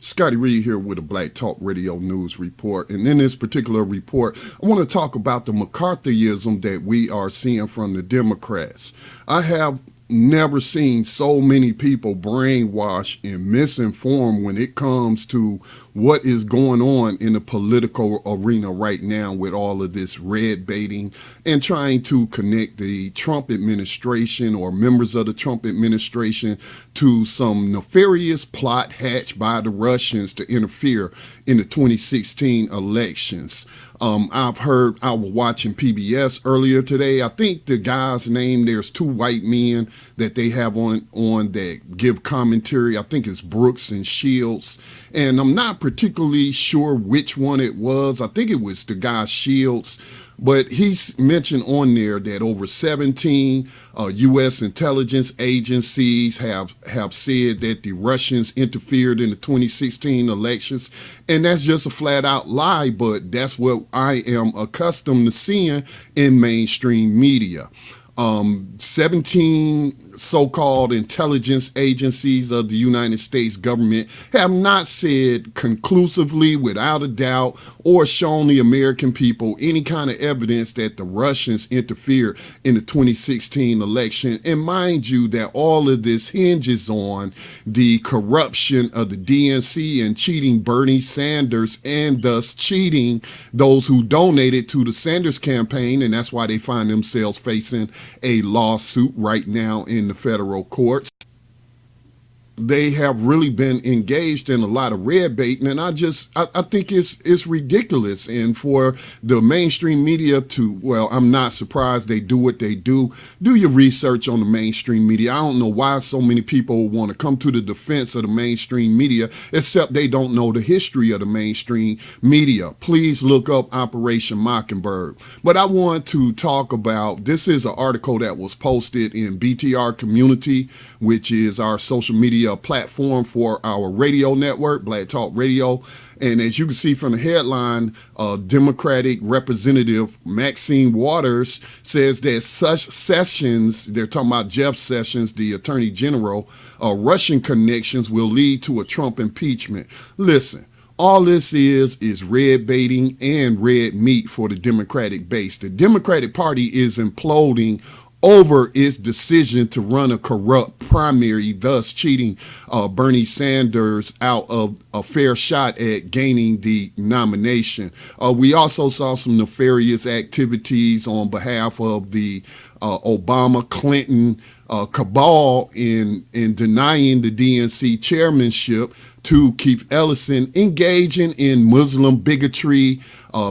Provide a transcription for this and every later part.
Scotty Reed here with a Black Talk Radio News report. And in this particular report, I want to talk about the McCarthyism that we are seeing from the Democrats. I have never seen so many people brainwashed and misinformed when it comes to what is going on in the political arena right now with all of this red baiting and trying to connect the Trump administration or members of the Trump administration to some nefarious plot hatched by the Russians to interfere in the 2016 elections. I was watching PBS earlier today. I think the guy's name, there's two white men that they have on that give commentary. I think it's Brooks and Shields. And I'm not particularly sure which one it was. I think it was the guy Shields. But he's mentioned on there that over 17 U.S. intelligence agencies have said that the Russians interfered in the 2016 elections. And that's just a flat out lie, but that's what I am accustomed to seeing in mainstream media. 17 so-called intelligence agencies of the United States government have not said conclusively, without a doubt, or shown the American people any kind of evidence that the Russians interfered in the 2016 election. And mind you, that all of this hinges on the corruption of the DNC and cheating Bernie Sanders, and thus cheating those who donated to the Sanders campaign. And that's why they find themselves facing a lawsuit right now in the federal courts. They have really been engaged in a lot of red baiting, and I think it's ridiculous. And for the mainstream media to, well, I'm not surprised they do what they do. Do your research on the mainstream media. I don't know why so many people want to come to the defense of the mainstream media, except they don't know the history of the mainstream media. Please look up Operation Mockingbird. But I want to talk about, this is an article that was posted in BTR Community, which is our social media platform for our radio network, Black Talk Radio. And as you can see from the headline, Democratic Representative Maxine Waters says that such Sessions, they're talking about Jeff Sessions, the Attorney General, Russian connections will lead to a Trump impeachment. Listen, all this is red baiting and red meat for the Democratic base. The Democratic Party is imploding over its decision to run a corrupt primary, thus cheating Bernie Sanders out of a fair shot at gaining the nomination. We also saw some nefarious activities on behalf of the Obama-Clinton cabal in denying the DNC chairmanship to Keith Ellison, engaging in Muslim bigotry,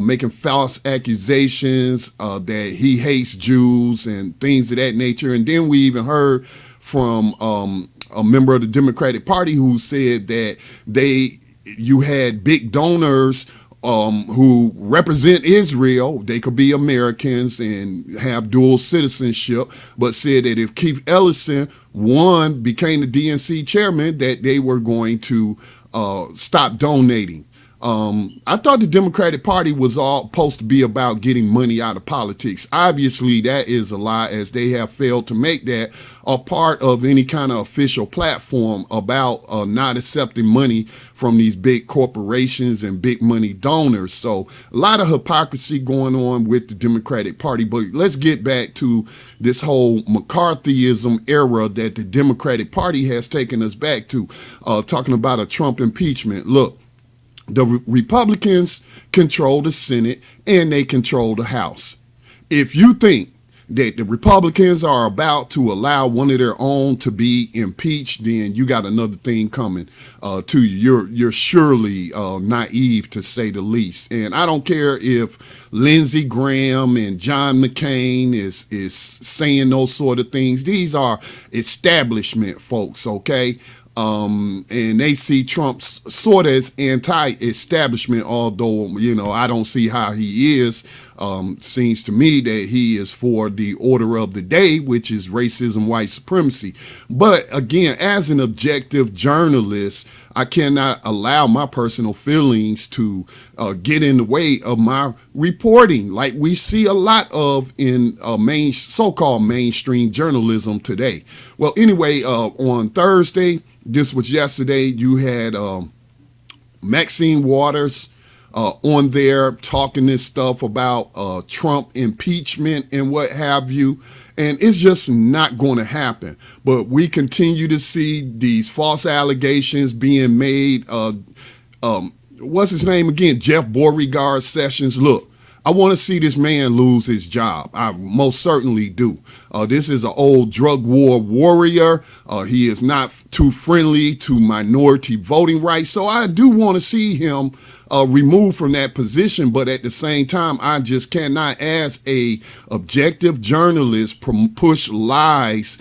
making false accusations that he hates Jews and things of that nature. And then we even heard from a member of the Democratic Party who said that you had big donors who represent Israel. They could be Americans and have dual citizenship, but said that if Keith Ellison became the DNC chairman, that they were going to stop donating. I thought the Democratic Party was all supposed to be about getting money out of politics. Obviously, that is a lie, as they have failed to make that a part of any kind of official platform about not accepting money from these big corporations and big money donors. So a lot of hypocrisy going on with the Democratic Party. But let's get back to this whole McCarthyism era that the Democratic Party has taken us back to, talking about a Trump impeachment. Look, the Republicans control the Senate and they control the House. If you think that the Republicans are about to allow one of their own to be impeached, then you got another thing coming to you. You're surely naive, to say the least. And I don't care if Lindsey Graham and John McCain is saying those sort of things. These are establishment folks, okay? And they see Trump sort of as anti-establishment, although, I don't see how he is. Seems to me that he is for the order of the day, which is racism, white supremacy. But again, as an objective journalist, I cannot allow my personal feelings to get in the way of my reporting, like we see a lot of in so-called mainstream journalism today. Well, anyway, on Thursday, this was yesterday, you had Maxine Waters on there talking this stuff about Trump impeachment and what have you. And it's just not going to happen. But we continue to see these false allegations being made. What's his name again? Jeff Beauregard Sessions. Look, I want to see this man lose his job. I most certainly do. This is an old drug war warrior. He is not too friendly to minority voting rights. So I do want to see him removed from that position. But at the same time, I just cannot, as a objective journalist, push lies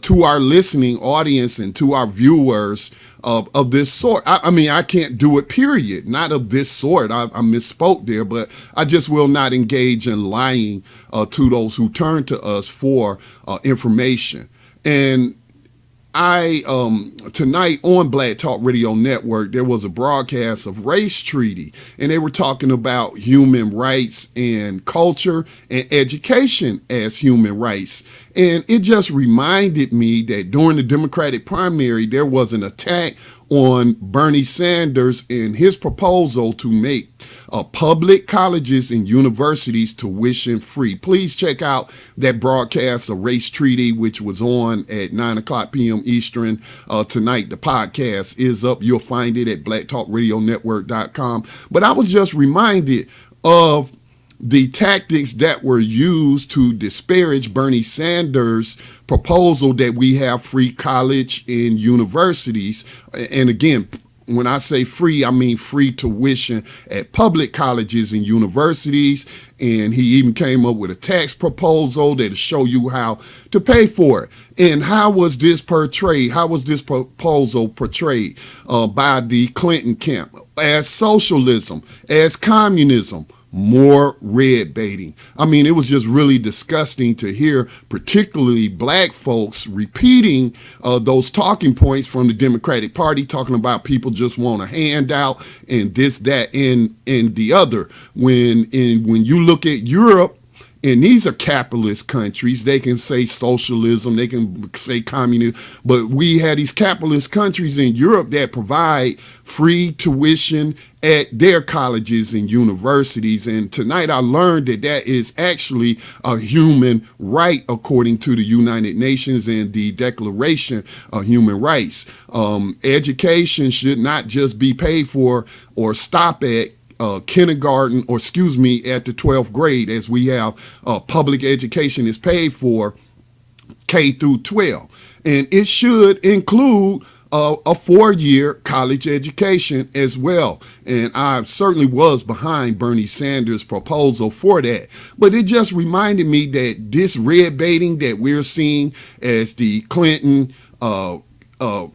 to our listening audience and to our viewers of this sort. I mean, I can't do it, period. Not of this sort. I misspoke there, but I just will not engage in lying to those who turn to us for information. And I tonight on Black Talk Radio Network, there was a broadcast of Race Treaty, and they were talking about human rights and culture and education as human rights. And it just reminded me that during the Democratic primary, there was an attack on Bernie Sanders and his proposal to make public colleges and universities tuition free. Please check out that broadcast of Race Treaty, which was on at 9 o'clock p.m. Eastern tonight. The podcast is up. You'll find it at blacktalkradionetwork.com. But I was just reminded of the tactics that were used to disparage Bernie Sanders' proposal that we have free college and universities. And again, when I say free, I mean free tuition at public colleges and universities. And he even came up with a tax proposal that'll show you how to pay for it. And how was this portrayed? How was this proposal portrayed by the Clinton camp? As socialism, as communism, more red baiting. I mean, it was just really disgusting to hear, particularly black folks repeating those talking points from the Democratic Party, talking about people just want a handout and this, that, and the other. When you look at Europe, and these are capitalist countries, they can say socialism, they can say communism, but we had these capitalist countries in Europe that provide free tuition at their colleges and universities. And tonight I learned that that is actually a human right according to the United Nations and the Declaration of Human Rights. Education should not just be paid for or stop at kindergarten, or excuse me, at the 12th grade, as we have public education is paid for K through 12. And it should include a 4-year college education as well. And I certainly was behind Bernie Sanders' proposal for that. But it just reminded me that this red baiting that we're seeing as the Clinton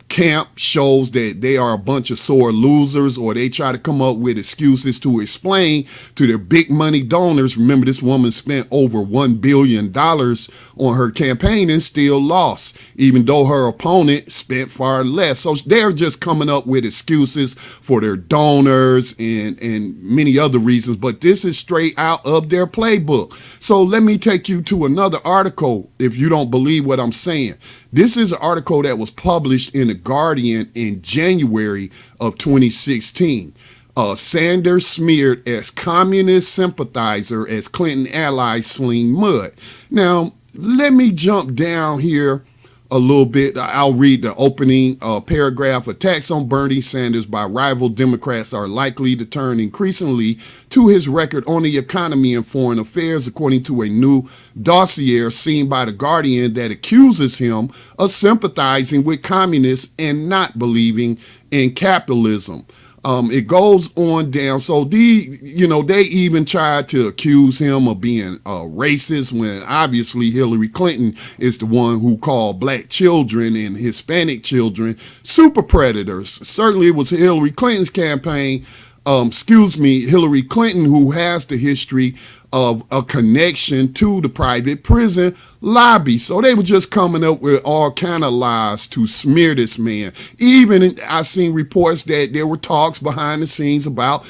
camp shows that they are a bunch of sore losers, or they try to come up with excuses to explain to their big money donors. Remember, this woman spent over $1 billion on her campaign and still lost, even though her opponent spent far less. So they're just coming up with excuses for their donors and many other reasons, but this is straight out of their playbook. So let me take you to another article if you don't believe what I'm saying. This is an article that was published in The Guardian in January of 2016. Sanders smeared as communist sympathizer as Clinton allies sling mud. Now, let me jump down here a little bit. I'll read the opening paragraph. Attacks on Bernie Sanders by rival Democrats are likely to turn increasingly to his record on the economy and foreign affairs, according to a new dossier seen by The Guardian that accuses him of sympathizing with communists and not believing in capitalism. It goes on down. So they even tried to accuse him of being racist, when obviously Hillary Clinton is the one who called black children and Hispanic children super predators. Certainly it was Hillary Clinton's campaign, Hillary Clinton, who has the history of a connection to the private prison lobby. So they were just coming up with all kind of lies to smear this man. Even I seen reports that there were talks behind the scenes about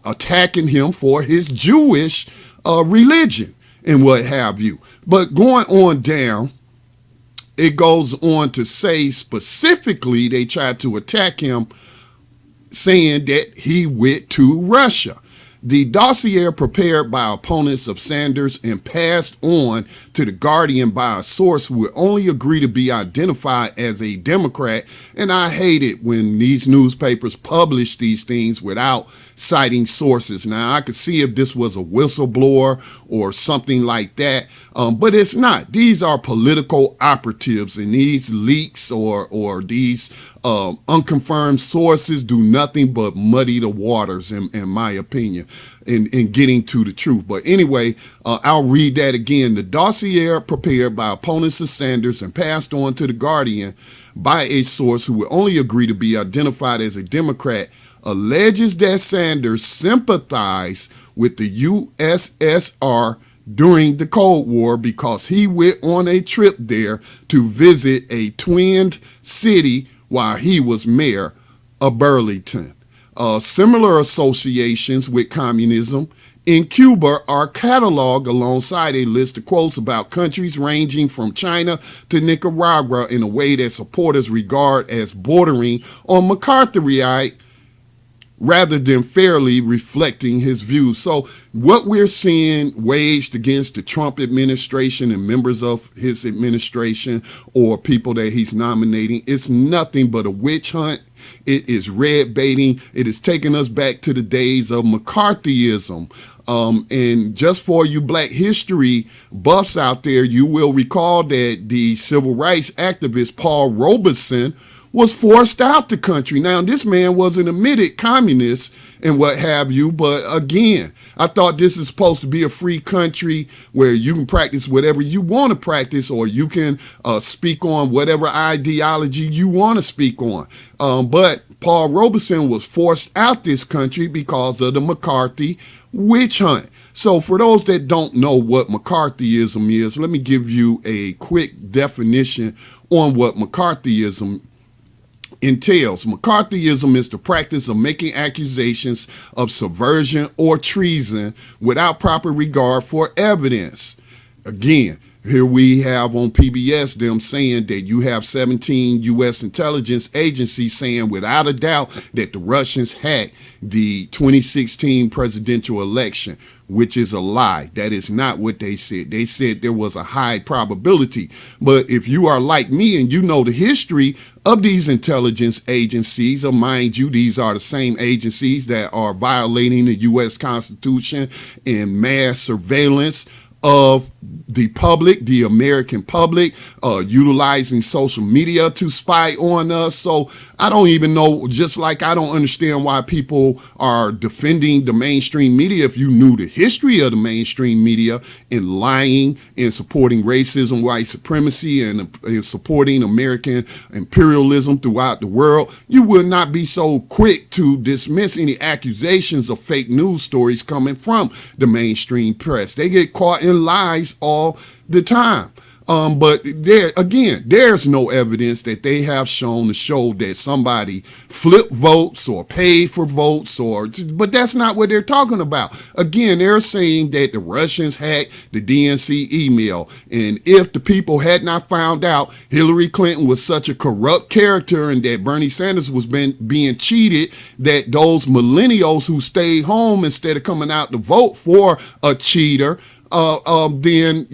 attacking him for his Jewish religion and what have you. But going on down, it goes on to say specifically they tried to attack him saying that he went to Russia. The dossier prepared by opponents of Sanders and passed on to The Guardian by a source who would only agree to be identified as a Democrat. And I hate it when these newspapers publish these things without citing sources. Now, I could see if this was a whistleblower or something like that, but it's not. These are political operatives, and these leaks or these unconfirmed sources do nothing but muddy the waters, in my opinion, in getting to the truth. But anyway, I'll read that again. The dossier prepared by opponents of Sanders and passed on to The Guardian by a source who would only agree to be identified as a Democrat alleges that Sanders sympathized with the USSR during the Cold War because he went on a trip there to visit a twinned city while he was mayor of Burlington. Similar associations with communism in Cuba are cataloged alongside a list of quotes about countries ranging from China to Nicaragua in a way that supporters regard as bordering on McCarthyite rather than fairly reflecting his views. So what we're seeing waged against the Trump administration and members of his administration or people that he's nominating is nothing but a witch hunt. It is red baiting. It is taking us back to the days of McCarthyism. And just for you Black history buffs out there, you will recall that the civil rights activist Paul Robeson was forced out the country. Now, this man was an admitted communist and what have you, but again, I thought this is supposed to be a free country where you can practice whatever you want to practice, or you can speak on whatever ideology you want to speak on. But Paul Robeson was forced out this country because of the McCarthy witch hunt. So for those that don't know what McCarthyism is, let me give you a quick definition on what McCarthyism entails. McCarthyism is the practice of making accusations of subversion or treason without proper regard for evidence. Again, here we have on PBS them saying that you have 17 U.S. intelligence agencies saying without a doubt that the Russians hacked the 2016 presidential election, which is a lie. That is not what they said. They said there was a high probability. But if you are like me and you know the history of these intelligence agencies, mind you, these are the same agencies that are violating the U.S. Constitution in mass surveillance of the public, the American public, utilizing social media to spy on us. So I don't even know, just like I don't understand why people are defending the mainstream media if you knew the history of the mainstream media in lying and supporting racism, white supremacy, and supporting American imperialism throughout the world. You would not be so quick to dismiss any accusations of fake news stories coming from the mainstream press. They get caught in lies all the time. But there again, there's no evidence that they have shown to show that somebody flipped votes or paid for votes, but that's not what they're talking about. Again, they're saying that the Russians hacked the DNC email. And if the people had not found out Hillary Clinton was such a corrupt character and that Bernie Sanders was being cheated, that those millennials who stayed home instead of coming out to vote for a cheater, then,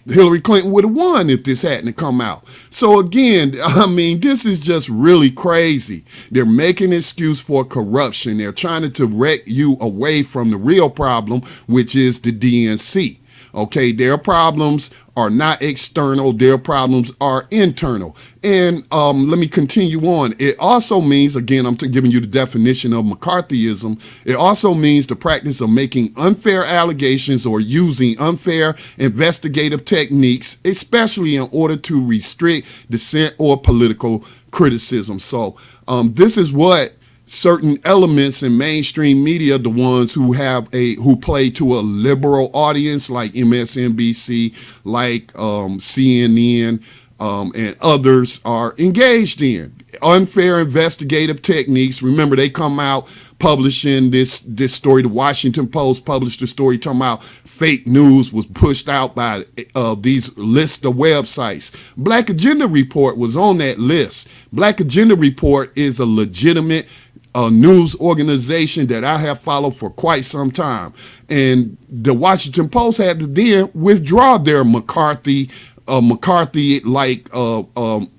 Hillary Clinton would have won if this hadn't come out. So again, I mean, this is just really crazy. They're making an excuse for corruption. They're trying to direct you away from the real problem, which is the DNC. Okay, their problems are not external, their problems are internal. And let me continue on. It also means, again, I'm giving you the definition of McCarthyism. It also means the practice of making unfair allegations or using unfair investigative techniques, especially in order to restrict dissent or political criticism. So this is what certain elements in mainstream media, the ones who play to a liberal audience like MSNBC, like CNN, and others are engaged in. Unfair investigative techniques. Remember, they come out publishing this story. The Washington Post published a story talking about fake news was pushed out by these list of websites. Black Agenda Report was on that list. Black Agenda Report is a legitimate news organization that I have followed for quite some time. And the Washington Post had to then withdraw their McCarthy-like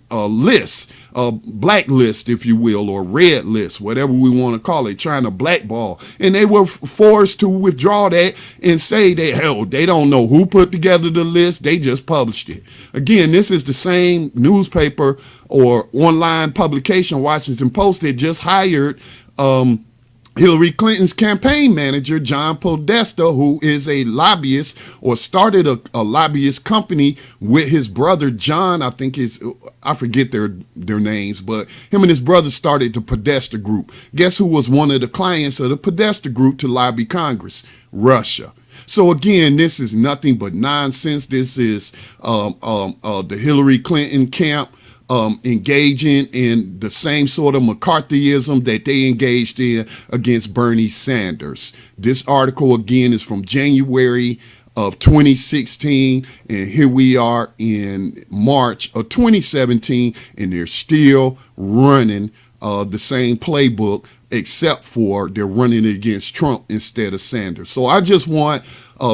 list, blacklist, if you will, or red list, whatever we want to call it, trying to blackball. And they were forced to withdraw that and say they don't know who put together the list. They just published it. Again, this is the same newspaper or online publication, Washington Post, that just hired Hillary Clinton's campaign manager, John Podesta, who is a lobbyist or started a lobbyist company with his brother, John, I forget their names, but him and his brother started the Podesta Group. Guess who was one of the clients of the Podesta Group to lobby Congress? Russia. So again, this is nothing but nonsense. This is the Hillary Clinton camp engaging in the same sort of McCarthyism that they engaged in against Bernie Sanders. This article, again, is from January of 2016, and here we are in March of 2017, and they're still running the same playbook, except for they're running it against Trump instead of Sanders. So I just want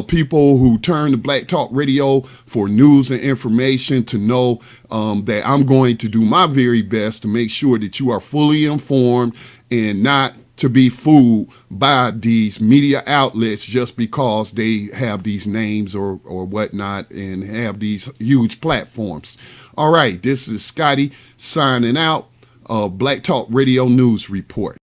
people who turn to Black Talk Radio for news and information to know that I'm going to do my very best to make sure that you are fully informed and not to be fooled by these media outlets just because they have these names or whatnot and have these huge platforms. All right, this is Scotty signing out. Black Talk Radio News Report.